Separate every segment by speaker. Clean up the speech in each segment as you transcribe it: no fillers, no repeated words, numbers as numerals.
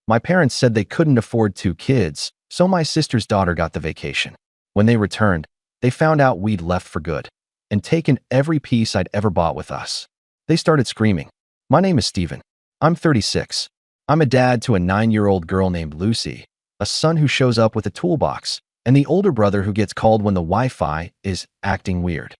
Speaker 1: My parents said they couldn't afford 2 kids, so my sister's daughter got the vacation. When they returned, they found out we'd left for good and taken every piece I'd ever bought with us. They started screaming. My name is Steven. I'm 36. I'm a dad to a 9-year-old girl named Lucy, a son who shows up with a toolbox, and the older brother who gets called when the Wi-Fi is acting weird.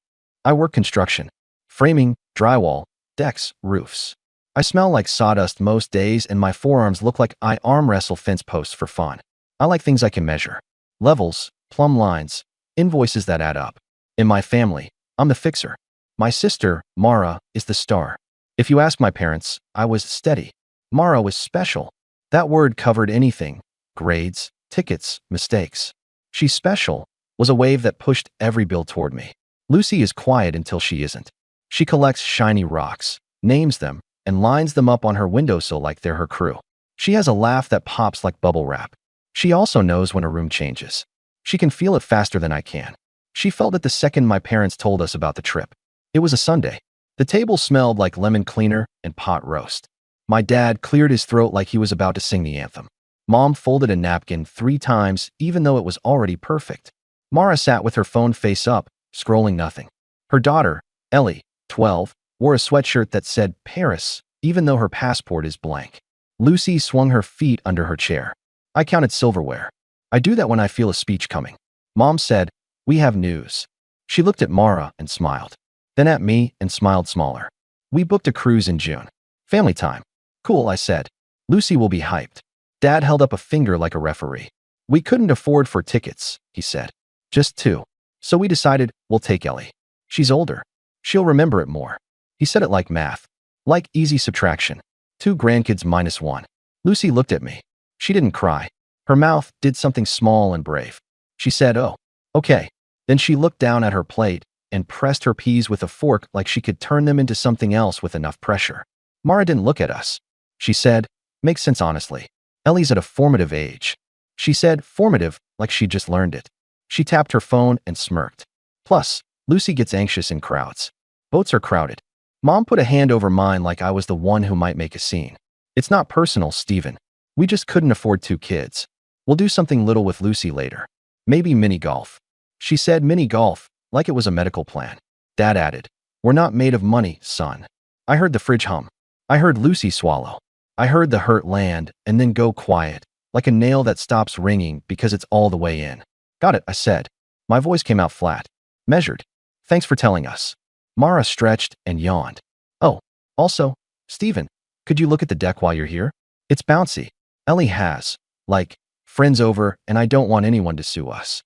Speaker 1: I work construction, framing, drywall, decks, roofs. I smell like sawdust most days and my forearms look like I arm wrestle fence posts for fun. I like things I can measure. Levels, plumb lines, invoices that add up. In my family, I'm the fixer. My sister, Mara, is the star. If you ask my parents, I was steady. Mara was special. That word covered anything: grades, tickets, mistakes. She's special was a wave that pushed every bill toward me. Lucy is quiet until she isn't. She collects shiny rocks, names them, and lines them up on her windowsill like they're her crew. She has a laugh that pops like bubble wrap. She also knows when a room changes. She can feel it faster than I can. She felt it the second my parents told us about the trip. It was a Sunday. The table smelled like lemon cleaner and pot roast. My dad cleared his throat like he was about to sing the anthem. Mom folded a napkin 3 times, even though it was already perfect. Mara sat with her phone face up, scrolling nothing. Her daughter, Ellie, 12, wore a sweatshirt that said Paris, even though her passport is blank. Lucy swung her feet under her chair. I counted silverware. I do that when I feel a speech coming. Mom said, "We have news." She looked at Mara and smiled. Then at me and smiled smaller. We booked a cruise in June. Family time. Cool, I said. Lucy will be hyped. Dad held up a finger like a referee. We couldn't afford 4 tickets, he said. Just 2. So we decided we'll take Ellie. She's older. She'll remember it more. He said it like math. Like easy subtraction. 2 grandkids minus 1. Lucy looked at me. She didn't cry. Her mouth did something small and brave. She said, "Oh, okay." Then she looked down at her plate and pressed her peas with a fork like she could turn them into something else with enough pressure. Mara didn't look at us. She said, "Makes sense honestly. Ellie's at a formative age." She said formative like she'd just learned it. She tapped her phone and smirked. Plus, Lucy gets anxious in crowds. Boats are crowded. Mom put a hand over mine like I was the one who might make a scene. It's not personal, Steven. We just couldn't afford 2 kids. We'll do something little with Lucy later. Maybe mini golf. She said mini golf, like it was a medical plan. Dad added, "We're not made of money, son." I heard the fridge hum. I heard Lucy swallow. I heard the hurt land and then go quiet, like a nail that stops ringing because it's all the way in. Got it, I said. My voice came out flat. Measured. Thanks for telling us. Mara stretched and yawned. Oh, also, Steven, could you look at the deck while you're here? It's bouncy. Ellie has, like, friends over and I don't want anyone to sue us.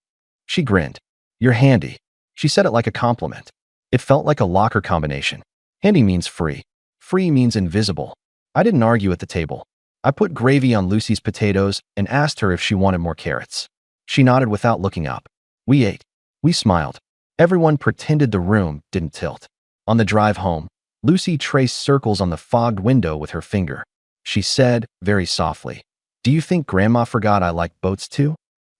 Speaker 1: She grinned. You're handy. She said it like a compliment. It felt like a locker combination. Handy means free. Free means invisible. I didn't argue at the table. I put gravy on Lucy's potatoes and asked her if she wanted more carrots. She nodded without looking up. We ate. We smiled. Everyone pretended the room didn't tilt. On the drive home, Lucy traced circles on the fogged window with her finger. She said, very softly, "Do you think Grandma forgot I like boats too?"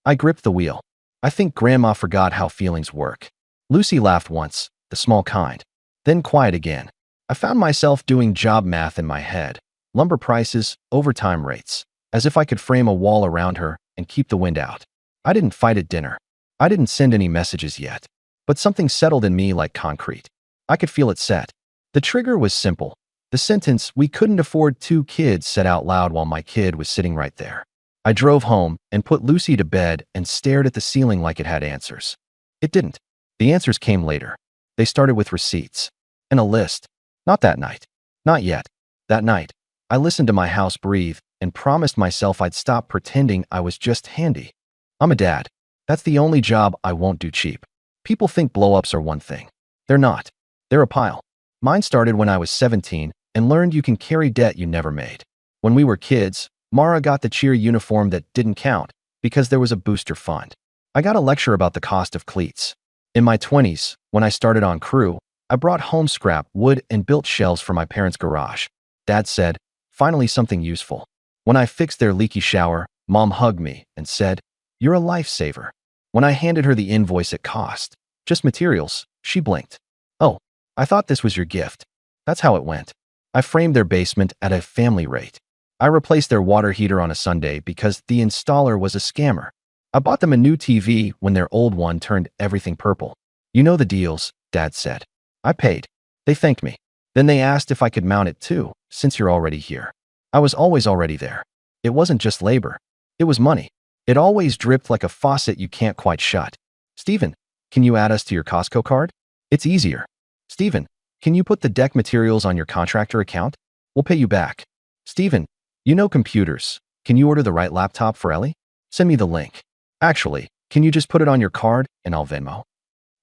Speaker 1: I gripped the wheel. I think Grandma forgot how feelings work. Lucy laughed once, the small kind. Then quiet again. I found myself doing job math in my head. Lumber prices, overtime rates. As if I could frame a wall around her and keep the wind out. I didn't fight at dinner. I didn't send any messages yet. But something settled in me like concrete. I could feel it set. The trigger was simple. The sentence, "We couldn't afford 2 kids," said out loud while my kid was sitting right there. I drove home and put Lucy to bed and stared at the ceiling like it had answers. It didn't. The answers came later. They started with receipts. And a list. Not that night. Not yet. That night, I listened to my house breathe and promised myself I'd stop pretending I was just handy. I'm a dad. That's the only job I won't do cheap. People think blow-ups are one thing. They're not. They're a pile. Mine started when I was 17 and learned you can carry debt you never made. When we were kids, Mara got the cheer uniform that didn't count because there was a booster fund. I got a lecture about the cost of cleats. In my 20s, when I started on crew, I brought home scrap wood and built shelves for my parents' garage. Dad said, "Finally something useful." When I fixed their leaky shower, Mom hugged me and said, "You're a lifesaver." When I handed her the invoice it cost, just materials, she blinked. "Oh, I thought this was your gift." That's how it went. I framed their basement at a family rate. I replaced their water heater on a Sunday because the installer was a scammer. I bought them a new TV when their old one turned everything purple. You know the deals, Dad said. I paid. They thanked me. Then they asked if I could mount it too, since you're already here. I was always already there. It wasn't just labor. It was money. It always dripped like a faucet you can't quite shut. Steven, can you add us to your Costco card? It's easier. Steven, can you put the deck materials on your contractor account? We'll pay you back. Steven, you know computers. Can you order the right laptop for Ellie? Send me the link. Actually, can you just put it on your card and I'll Venmo?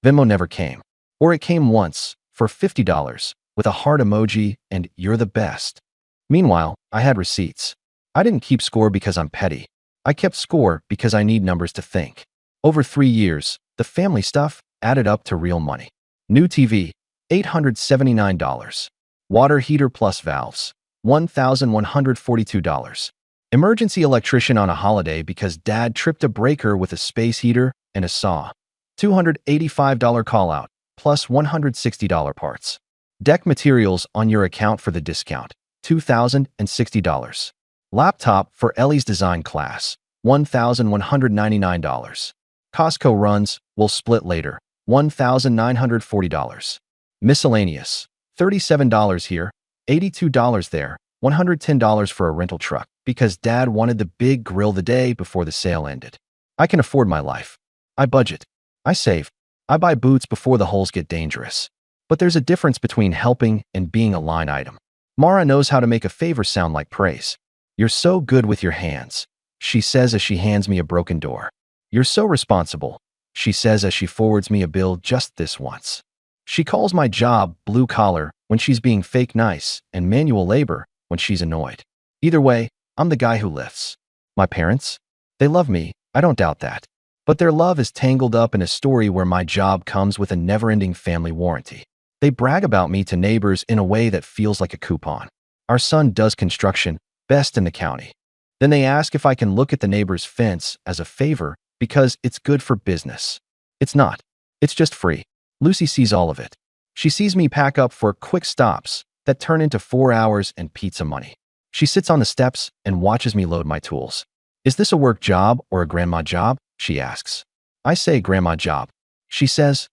Speaker 1: Venmo never came. Or it came once, for $50, with a heart emoji and "you're the best." Meanwhile, I had receipts. I didn't keep score because I'm petty. I kept score because I need numbers to think. Over 3 years, the family stuff added up to real money. New TV, $879. Water heater plus valves, $1,142. Emergency electrician on a holiday because Dad tripped a breaker with a space heater and a saw. $285 call-out, plus $160 parts. Deck materials on your account for the discount, $2,060. Laptop for Ellie's design class, $1,199. Costco runs, will split later, $1,940. Miscellaneous, $37 here, $82 there, $110 for a rental truck because Dad wanted the big grill the day before the sale ended. I can afford my life. I budget. I save. I buy boots before the holes get dangerous. But there's a difference between helping and being a line item. Mara knows how to make a favor sound like praise. You're so good with your hands, she says as she hands me a broken door. You're so responsible, she says as she forwards me a bill just this once. She calls my job blue collar when she's being fake nice and manual labor when she's annoyed. Either way, I'm the guy who lifts. My parents? They love me, I don't doubt that. But their love is tangled up in a story where my job comes with a never-ending family warranty. They brag about me to neighbors in a way that feels like a coupon. Our son does construction, best in the county. Then they ask if I can look at the neighbor's fence as a favor because it's good for business. It's not. It's just free. Lucy sees all of it. She sees me pack up for quick stops that turn into 4 hours and pizza money. She sits on the steps and watches me load my tools. Is this a work job or a grandma job? She asks. I say grandma job. She says,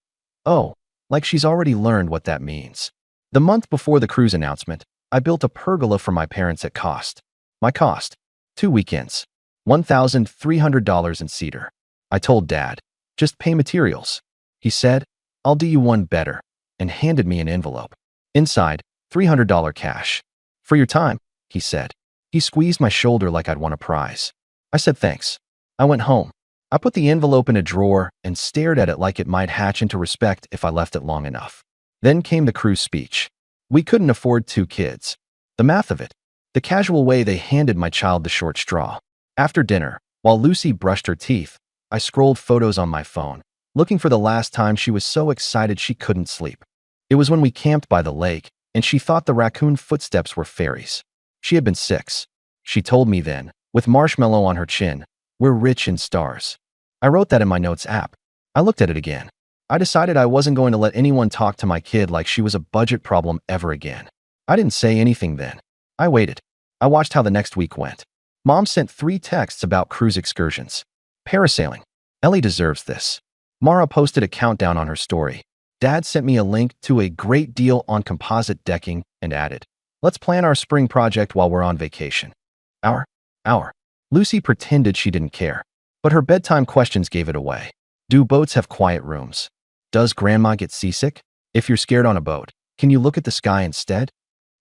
Speaker 1: oh, like she's already learned what that means. The month before the cruise announcement, I built a pergola for my parents at cost. My cost, 2 weekends, $1,300 in cedar. I told Dad, just pay materials. He said, I'll do you one better, and handed me an envelope. Inside, $300 cash. For your time, he said. He squeezed my shoulder like I'd won a prize. I said thanks. I went home. I put the envelope in a drawer and stared at it like it might hatch into respect if I left it long enough. Then came the cruise speech. We couldn't afford 2 kids. The math of it. The casual way they handed my child the short straw. After dinner, while Lucy brushed her teeth, I scrolled photos on my phone, looking for the last time she was so excited she couldn't sleep. It was when we camped by the lake, and she thought the raccoon footsteps were fairies. She had been 6. She told me then, with marshmallow on her chin, we're rich in stars. I wrote that in my notes app. I looked at it again. I decided I wasn't going to let anyone talk to my kid like she was a budget problem ever again. I didn't say anything then. I waited. I watched how the next week went. Mom sent 3 texts about cruise excursions. Parasailing. Ellie deserves this. Mara posted a countdown on her story. Dad sent me a link to a great deal on composite decking and added, let's plan our spring project while we're on vacation. Our. Lucy pretended she didn't care, but her bedtime questions gave it away. Do boats have quiet rooms? Does grandma get seasick? If you're scared on a boat, can you look at the sky instead?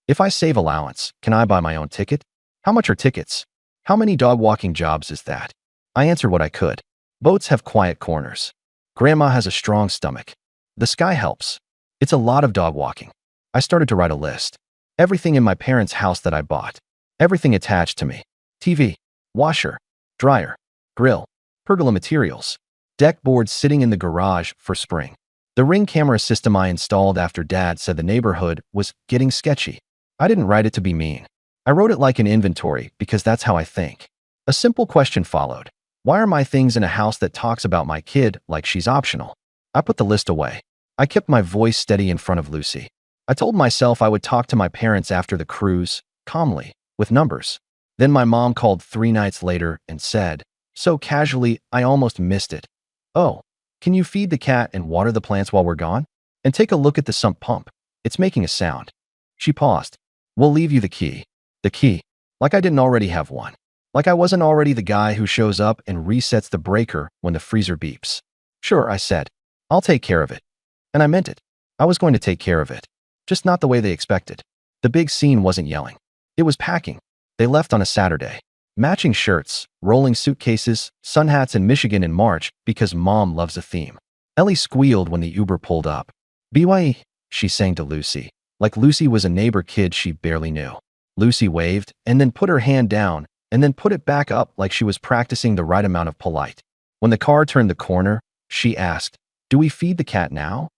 Speaker 1: If I save allowance, can I buy my own ticket? How much are tickets? How many dog walking jobs is that? I answered what I could. Boats have quiet corners. Grandma has a strong stomach. The sky helps. It's a lot of dog walking. I started to write a list. Everything in my parents' house that I bought. Everything attached to me. TV, washer, dryer, grill, pergola materials, deck boards sitting in the garage for spring. The Ring camera system I installed after Dad said the neighborhood was getting sketchy. I didn't write it to be mean. I wrote it like an inventory because that's how I think. A simple question followed. Why are my things in a house that talks about my kid like she's optional? I put the list away. I kept my voice steady in front of Lucy. I told myself I would talk to my parents after the cruise, calmly, with numbers. Then my mom called 3 nights later and said, so casually, I almost missed it. Oh, can you feed the cat and water the plants while we're gone? And take a look at the sump pump. It's making a sound. She paused. We'll leave you the key. The key. Like I didn't already have one. Like I wasn't already the guy who shows up and resets the breaker when the freezer beeps. Sure, I said. I'll take care of it. And I meant it. I was going to take care of it. Just not the way they expected. The big scene wasn't yelling. It was packing. They left on a Saturday. Matching shirts, rolling suitcases, sun hats in Michigan in March because mom loves a theme. Ellie squealed when the Uber pulled up. BYE, she sang to Lucy, like Lucy was a neighbor kid she barely knew. Lucy waved and then put her hand down and then put it back up like she was practicing the right amount of polite. When the car turned the corner, she asked, do we feed the cat now?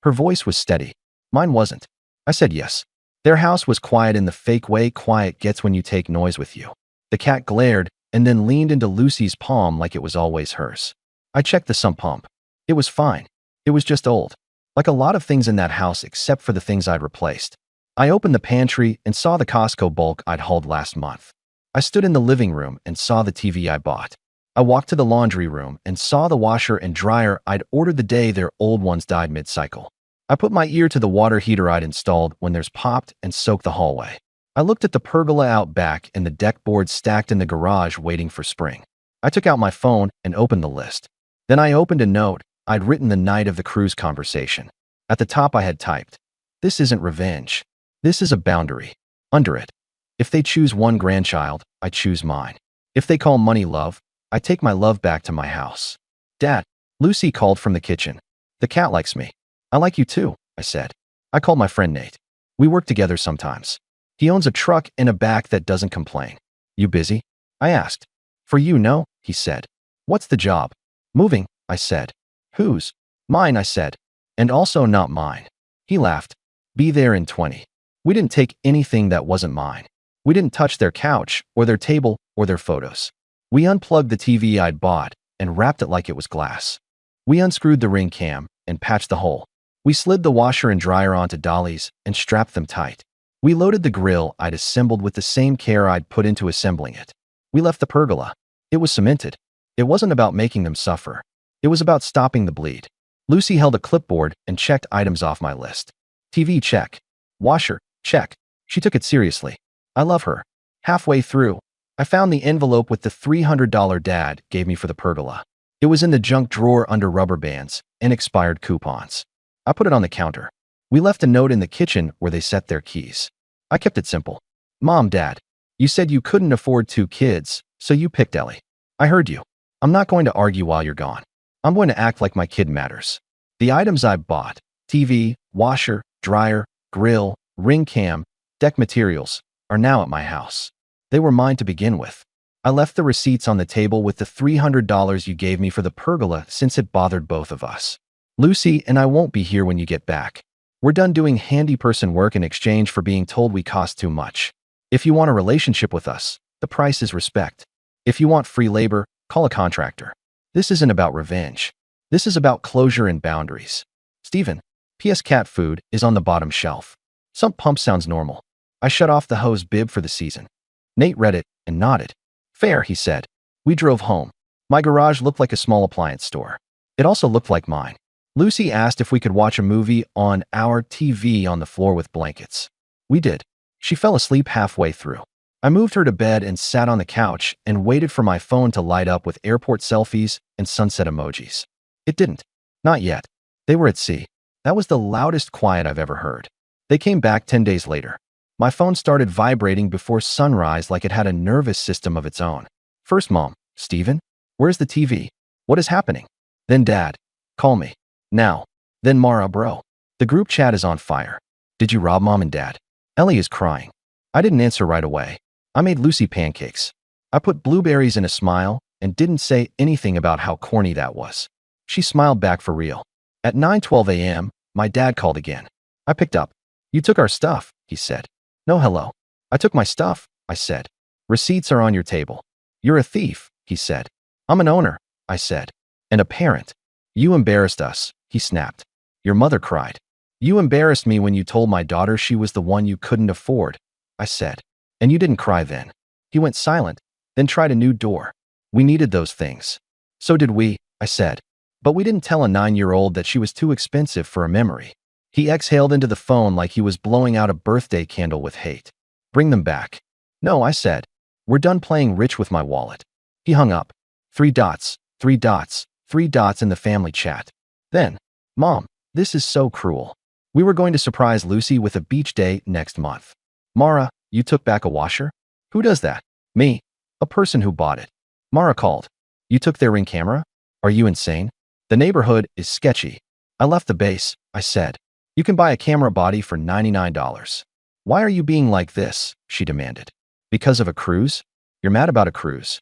Speaker 1: Her voice was steady. Mine wasn't. I said yes. Their house was quiet in the fake way quiet gets when you take noise with you. The cat glared and then leaned into Lucy's palm like it was always hers. I checked the sump pump. It was fine. It was just old. Like a lot of things in that house except for the things I'd replaced. I opened the pantry and saw the Costco bulk I'd hauled last month. I stood in the living room and saw the TV I bought. I walked to the laundry room and saw the washer and dryer I'd ordered the day their old ones died mid-cycle. I put my ear to the water heater I'd installed when theirs popped and soaked the hallway. I looked at the pergola out back and the deck boards stacked in the garage waiting for spring. I took out my phone and opened the list. Then I opened a note I'd written the night of the cruise conversation. At the top I had typed, this isn't revenge. This is a boundary. Under it. If they choose one grandchild, I choose mine. If they call money love, I take my love back to my house. Dad, Lucy called from the kitchen. The cat likes me. I like you too, I said. I called my friend Nate. We work together sometimes. He owns a truck and a back that doesn't complain. You busy? I asked. For you, no, he said. What's the job? Moving, I said. Whose? Mine, I said. And also not mine. He laughed. Be there in 20. We didn't take anything that wasn't mine. We didn't touch their couch or their table or their photos. We unplugged the TV I'd bought and wrapped it like it was glass. We unscrewed the ring cam and patched the hole. We slid the washer and dryer onto dollies and strapped them tight. We loaded the grill I'd assembled with the same care I'd put into assembling it. We left the pergola. It was cemented. It wasn't about making them suffer. It was about stopping the bleed. Lucy held a clipboard and checked items off my list. TV, check. Washer, check. She took it seriously. I love her. Halfway through, I found the envelope with the $300 Dad gave me for the pergola. It was in the junk drawer under rubber bands and expired coupons. I put it on the counter. We left a note in the kitchen where they set their keys. I kept it simple. Mom, Dad, you said you couldn't afford 2 kids, so you picked Ellie. I heard you. I'm not going to argue while you're gone. I'm going to act like my kid matters. The items I bought, TV, washer, dryer, grill, ring cam, deck materials, are now at my house. They were mine to begin with. I left the receipts on the table with the $300 you gave me for the pergola since it bothered both of us. Lucy and I won't be here when you get back. We're done doing handy person work in exchange for being told we cost too much. If you want a relationship with us, the price is respect. If you want free labor, call a contractor. This isn't about revenge. This is about closure and boundaries. Steven, PS cat food is on the bottom shelf. Sump pump sounds normal. I shut off the hose bib for the season. Nate read it and nodded. Fair, he said. We drove home. My garage looked like a small appliance store. It also looked like mine. Lucy asked if we could watch a movie on our TV on the floor with blankets. We did. She fell asleep halfway through. I moved her to bed and sat on the couch and waited for my phone to light up with airport selfies and sunset emojis. It didn't. Not yet. They were at sea. That was the loudest quiet I've ever heard. They came back 10 days later. My phone started vibrating before sunrise like it had a nervous system of its own. First, Mom, Steven, where's the TV? What is happening? Then Dad, call me. Now. Then Mara, bro. The group chat is on fire. Did you rob Mom and Dad? Ellie is crying. I didn't answer right away. I made Lucy pancakes. I put blueberries in a smile and didn't say anything about how corny that was. She smiled back for real. At 9:12 a.m., my dad called again. I picked up. You took our stuff, he said. No hello. I took my stuff, I said. Receipts are on your table. You're a thief, he said. I'm an owner, I said. And a parent. You embarrassed us, he snapped. Your mother cried. You embarrassed me when you told my daughter she was the one you couldn't afford, I said. And you didn't cry then. He went silent, then tried a new door. We needed those things. So did we, I said. But we didn't tell a 9-year-old that she was too expensive for a memory. He exhaled into the phone like he was blowing out a birthday candle with hate. Bring them back. No, I said. We're done playing rich with my wallet. He hung up. 3 dots, 3 dots, 3 dots in the family chat. Then, Mom, this is so cruel. We were going to surprise Lucy with a beach day next month. Mara, you took back a washer? Who does that? Me. A person who bought it. Mara called. You took their Ring camera? Are you insane? The neighborhood is sketchy. I left the base, I said. You can buy a camera body for $99. Why are you being like this? She demanded. Because of a cruise? You're mad about a cruise.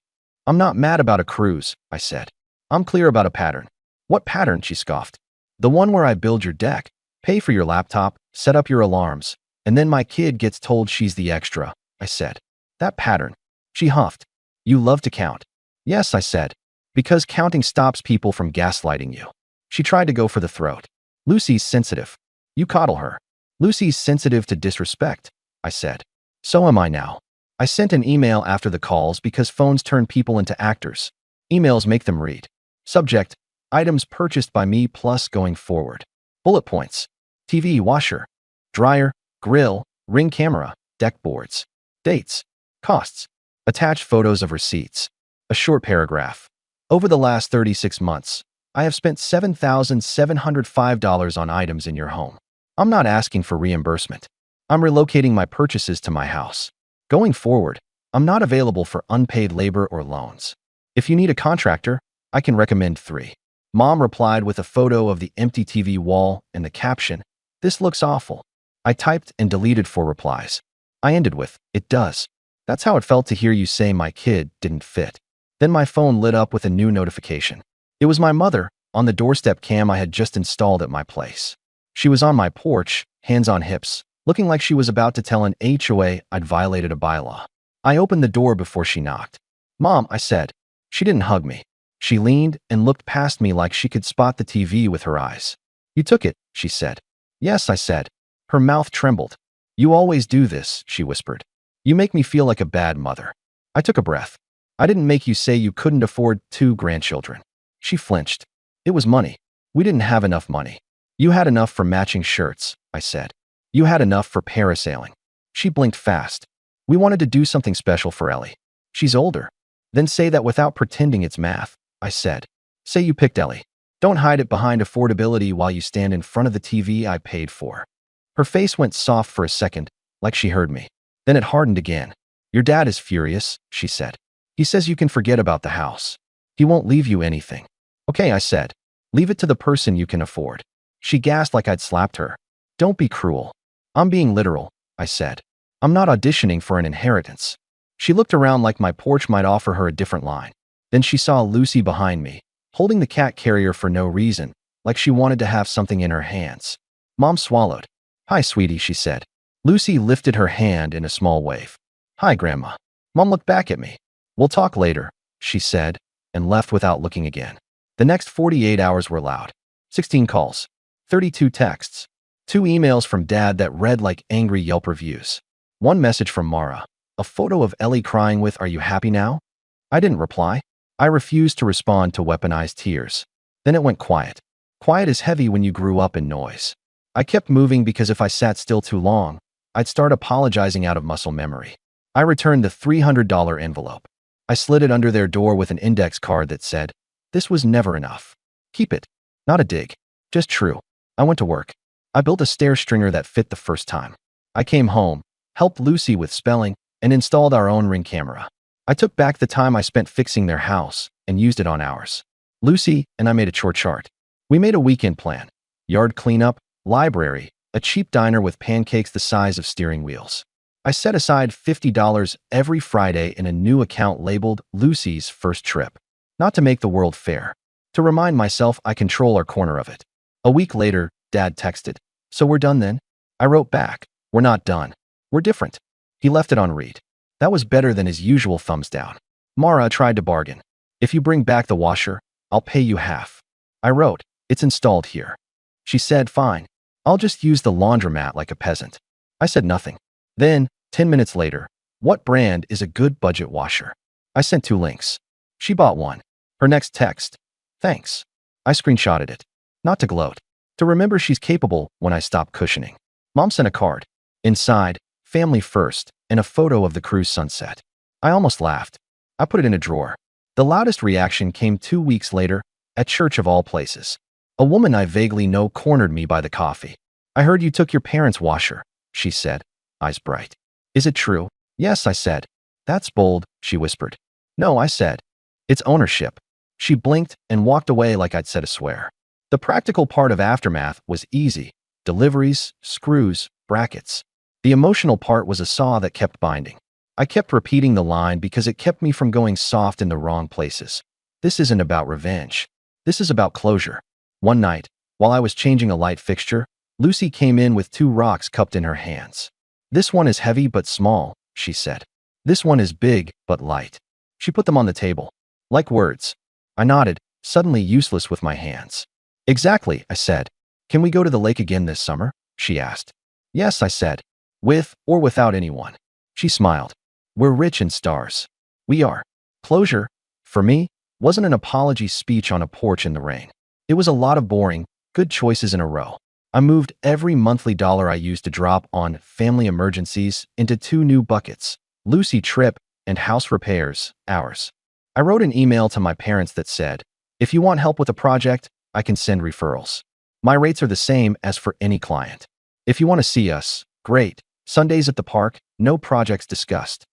Speaker 1: I'm not mad about a cruise, I said. I'm clear about a pattern. What pattern? She scoffed. The one where I build your deck, pay for your laptop, set up your alarms, and then my kid gets told she's the extra, I said. That pattern. She huffed. You love to count. Yes, I said. Because counting stops people from gaslighting you. She tried to go for the throat. Lucy's sensitive. You coddle her. Lucy's sensitive to disrespect, I said. So am I now. I sent an email after the calls because phones turn people into actors. Emails make them read. Subject, items purchased by me plus going forward. Bullet points. TV, washer, dryer, grill, Ring camera, deck boards. Dates. Costs. Attached photos of receipts. A short paragraph. Over the last 36 months, I have spent $7,705 on items in your home. I'm not asking for reimbursement. I'm relocating my purchases to my house. Going forward, I'm not available for unpaid labor or loans. If you need a contractor, I can recommend 3. Mom replied with a photo of the empty TV wall and the caption, "This looks awful." I typed and deleted 4 replies. I ended with, "It does." That's how it felt to hear you say my kid didn't fit. Then my phone lit up with a new notification. It was my mother, on the doorstep cam I had just installed at my place. She was on my porch, hands on hips, looking like she was about to tell an HOA I'd violated a bylaw. I opened the door before she knocked. "Mom," I said. She didn't hug me. She leaned and looked past me like she could spot the TV with her eyes. "You took it," she said. "Yes," I said. Her mouth trembled. "You always do this," she whispered. "You make me feel like a bad mother." I took a breath. "I didn't make you say you couldn't afford 2 grandchildren." She flinched. "It was money. We didn't have enough money." "You had enough for matching shirts," I said. "You had enough for parasailing." She blinked fast. "We wanted to do something special for Ellie. She's older." "Then say that without pretending it's math," I said. "Say you picked Ellie. Don't hide it behind affordability while you stand in front of the TV I paid for." Her face went soft for a second, like she heard me. Then it hardened again. "Your dad is furious," she said. "He says you can forget about the house. He won't leave you anything." "Okay," I said. "Leave it to the person you can afford." She gasped like I'd slapped her. "Don't be cruel." "I'm being literal," I said. "I'm not auditioning for an inheritance." She looked around like my porch might offer her a different line. Then she saw Lucy behind me, holding the cat carrier for no reason, like she wanted to have something in her hands. Mom swallowed. "Hi, sweetie," she said. Lucy lifted her hand in a small wave. "Hi, Grandma." Mom looked back at me. "We'll talk later," she said, and left without looking again. The next 48 hours were loud. 16 calls, 32 texts, 2 emails from Dad that read like angry Yelp reviews, 1 message from Mara, a photo of Ellie crying with, "Are you happy now?" I didn't reply. I refused to respond to weaponized tears. Then it went quiet. Quiet is heavy when you grew up in noise. I kept moving because if I sat still too long, I'd start apologizing out of muscle memory. I returned the $300 envelope. I slid it under their door with an index card that said, "This was never enough. Keep it." Not a dig. Just true. I went to work. I built a stair stringer that fit the first time. I came home, helped Lucy with spelling, and installed our own Ring camera. I took back the time I spent fixing their house and used it on ours. Lucy and I made a chore chart. We made a weekend plan. Yard cleanup, library, a cheap diner with pancakes the size of steering wheels. I set aside $50 every Friday in a new account labeled Lucy's First Trip. Not to make the world fair. To remind myself I control our corner of it. A week later, Dad texted, "So we're done then?" I wrote back, "We're not done. We're different." He left it on read. That was better than his usual thumbs down. Mara tried to bargain. "If you bring back the washer, I'll pay you half." I wrote, "It's installed here." She said, "Fine. I'll just use the laundromat like a peasant." I said nothing. Then, 10 minutes later, What brand is a good budget washer? I sent 2 links. She bought one. Her next text. Thanks. I screenshotted it. Not to gloat. To remember she's capable when I stop cushioning. Mom sent a card. Inside, family first, and a photo of the cruise sunset. I almost laughed. I put it in a drawer. The loudest reaction came 2 weeks later, at church of all places. A woman I vaguely know cornered me by the coffee. I heard you took your parents' washer, she said, eyes bright. Is it true? Yes, I said. That's bold, she whispered. No, I said. It's ownership. She blinked and walked away like I'd said a swear. The practical part of Aftermath was easy. Deliveries, screws, brackets. The emotional part was a saw that kept binding. I kept repeating the line because it kept me from going soft in the wrong places. This isn't about revenge. This is about closure. One night, while I was changing a light fixture, Lucy came in with 2 rocks cupped in her hands. This one is heavy but small, she said. This one is big but light. She put them on the table. Like words. I nodded, suddenly useless with my hands. Exactly, I said. Can we go to the lake again this summer? She asked. Yes, I said. With or without anyone. She smiled. We're rich in stars. We are. Closure, for me, wasn't an apology speech on a porch in the rain. It was a lot of boring, good choices in a row. I moved every monthly dollar I used to drop on family emergencies into 2 new buckets, Lucy trip and house repairs, ours. I wrote an email to my parents that said, if you want help with a project, I can send referrals. My rates are the same as for any client. If you want to see us, great. Sundays at the park, no projects discussed.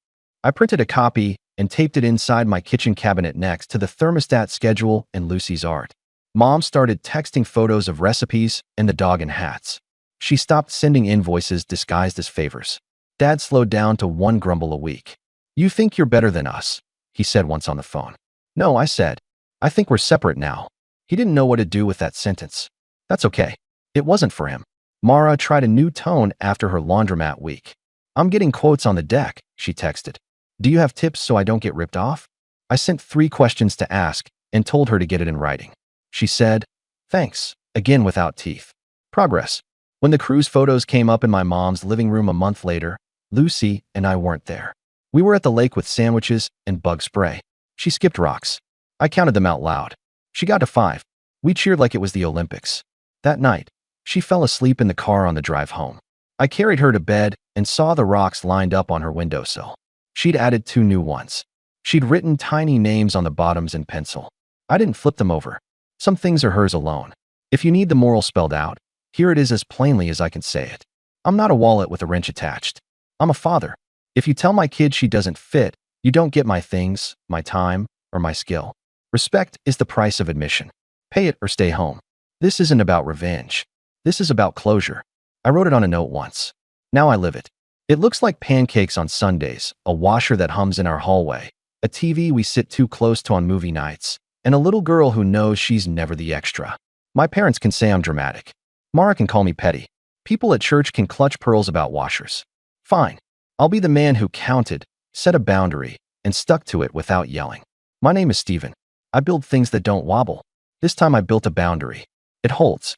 Speaker 1: I printed a copy and taped it inside my kitchen cabinet next to the thermostat schedule and Lucy's art. Mom started texting photos of recipes and the dog in hats. She stopped sending invoices disguised as favors. Dad slowed down to 1 grumble a week. You think you're better than us, he said once on the phone. No, I said. I think we're separate now. He didn't know what to do with that sentence. That's okay. It wasn't for him. Mara tried a new tone after her laundromat week. I'm getting quotes on the deck, she texted. Do you have tips so I don't get ripped off? I sent 3 questions to ask and told her to get it in writing. She said, thanks, again without teeth. Progress. When the cruise photos came up in my mom's living room a month later, Lucy and I weren't there. We were at the lake with sandwiches and bug spray. She skipped rocks. I counted them out loud. She got to 5. We cheered like it was the Olympics. That night, she fell asleep in the car on the drive home. I carried her to bed and saw the rocks lined up on her windowsill. She'd added 2 new ones. She'd written tiny names on the bottoms in pencil. I didn't flip them over. Some things are hers alone. If you need the moral spelled out, here it is as plainly as I can say it. I'm not a wallet with a wrench attached. I'm a father. If you tell my kid she doesn't fit, you don't get my things, my time, or my skill. Respect is the price of admission. Pay it or stay home. This isn't about revenge. This is about closure. I wrote it on a note once. Now I live it. It looks like pancakes on Sundays, a washer that hums in our hallway, a TV we sit too close to on movie nights, and a little girl who knows she's never the extra. My parents can say I'm dramatic. Mara can call me petty. People at church can clutch pearls about washers. Fine. I'll be the man who counted, set a boundary, and stuck to it without yelling. My name is Steven. I build things that don't wobble. This time I built a boundary. It holds.